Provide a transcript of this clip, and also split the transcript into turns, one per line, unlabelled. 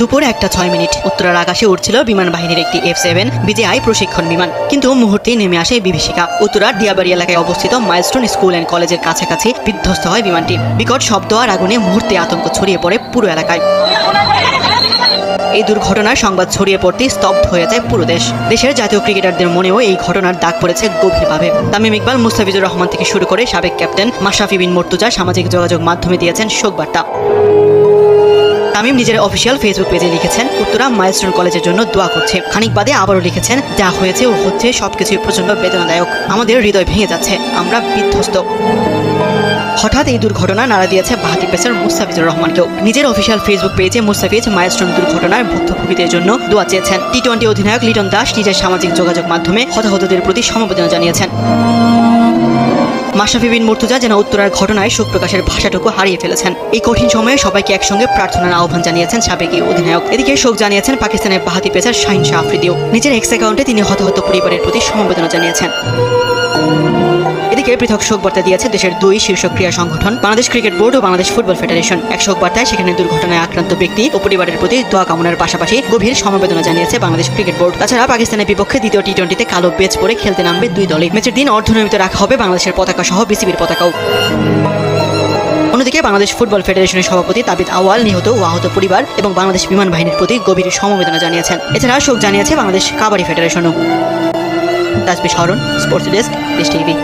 দুপুর 1:06 উত্তরার আকাশে উঠছিল বিমান বাহিনীর একটি F7 বিজিআই প্রশিক্ষণ বিমান, কিন্তু মুহূর্তেই নেমে আসে বিভীষিকা। উত্তরার দিয়াবাড়ি এলাকায় অবস্থিত মাইলস্টোন স্কুল অ্যান্ড কলেজের কাছাকাছি বিধ্বস্ত হয় বিমানটি। বিকট শব্দ আর আগুনে মুহূর্তে আতঙ্ক ছড়িয়ে পড়ে পুরো এলাকায়। এই দুর্ঘটনার সংবাদ ছড়িয়ে পড়তেই স্তব্ধ হয়ে যায় পুরো দেশ। দেশের জাতীয় ক্রিকেটারদের মনেও এই ঘটনার দাগ পড়েছে গভীরভাবে। তামিম ইকবাল, মুস্তাফিজুর রহমান থেকে শুরু করে সাবেক ক্যাপ্টেন মাশরাফি বিন মুর্তজা সামাজিক যোগাযোগ মাধ্যমে দিয়েছেন শোকবার্তা। তামিম নিজের অফিসিয়াল ফেসবুক পেজে লিখেছেন, উত্তরা মাইলস্টোন কলেজের জন্য দোয়া করছে। খানিক বাদে আবারও লিখেছেন, যা হয়েছে ও হচ্ছে সবকিছুই প্রচন্ড বেদনাদায়ক। আমাদের হৃদয় ভেঙে যাচ্ছে, আমরা বিধ্বস্ত। হঠাৎ এই দুর্ঘটনা নাড়া দিয়েছে বাঁহাতি পেসার মুস্তাফিজুর রহমানকেও। নিজের অফিসিয়াল ফেসবুক পেজে মুস্তাফিজ মাইলস্টোন দুর্ঘটনার ভুক্তভোগীদের জন্য দোয়া চেয়েছেন। টি-20 অধিনায়ক লিটন দাস নিজের সামাজিক যোগাযোগ মাধ্যমে হতাহতদের প্রতি সমবেদনা জানিয়েছেন। মাশরাফি বিন মুর্তজা যেন উত্তরার ঘটনায় শোক প্রকাশের ভাষাটুকু হারিয়ে ফেলেছেন। এই কঠিন সময়ে সবাইকে একসঙ্গে প্রার্থনার আহ্বান জানিয়েছেন সাবেক এই অধিনায়ক। এদিকে শোক জানিয়েছেন পাকিস্তানের বাঁহাতি পেসার শাহিন শাহ আফ্রিদিও। নিজের এক্স অ্যাকাউন্টে তিনি হতাহত পরিবারের প্রতি সমবেদনা জানিয়েছেন। এদিকে পৃথক শোক বার্তা দিয়েছে দেশের দুই শীর্ষ ক্রীড়া সংগঠন, বাংলাদেশ ক্রিকেট বোর্ড ও বাংলাদেশ ফুটবল ফেডারেশন। এক শোক বার্তায় সেখানে দুর্ঘটনায় আক্রান্ত ব্যক্তি ও পরিবারের প্রতি দোয়া কামনার পাশাপাশি গভীর সমবেদনা জানিয়েছে বাংলাদেশ ক্রিকেট বোর্ড। তাছাড়া পাকিস্তানের বিপক্ষে দ্বিতীয় টি-20তে কালো বেজ পরে খেলতে নামবে দুই দলই। ম্যাচের দিন অর্ধনির্মিত রাখা হবে বাংলাদেশের পতাকা সহ বিসিবির পতাকাও। অন্যদিকে বাংলাদেশ ফুটবল ফেডারেশনের সভাপতি তাবিদ আওয়াল নিহত ও আহত পরিবার এবং বাংলাদেশ বিমান বাহিনীর প্রতি গভীর সমবেদনা জানিয়েছেন। এছাড়া শোক জানিয়েছে বাংলাদেশ কাবাডি ফেডারেশনও। তাসবিহ শরণ, স্পোর্টস ডেস্ক, দেশ টিভি।